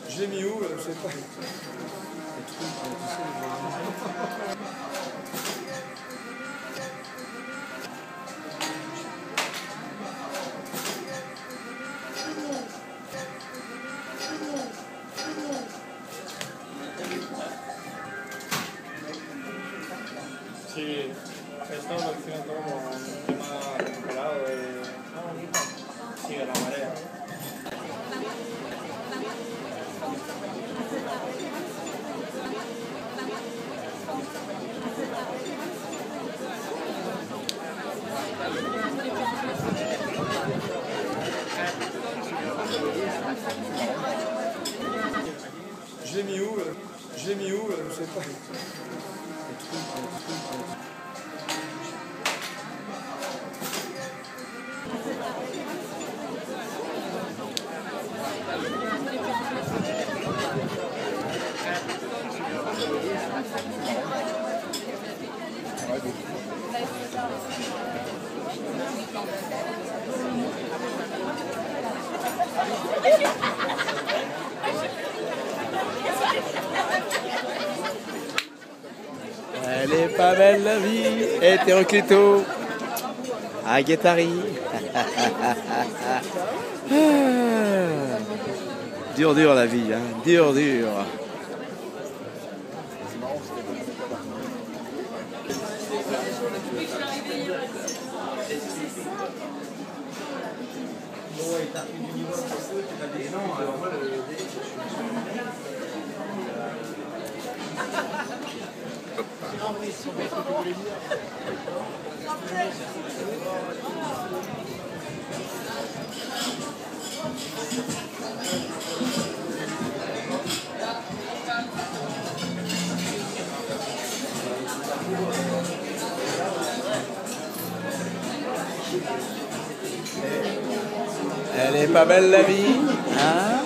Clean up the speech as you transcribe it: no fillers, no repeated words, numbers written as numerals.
Je l'ai mis où? Je sais pas. Sí, esto lo hicieron todo con un tema congelado de la marea. Je l'ai mis où? Je l'ai mis où? Je sais pas. Elle est pas belle la vie, hétéroclito, à Guétari. Dur, dur la vie, hein. Dur, dur. Elle est pas belle la vie, hein?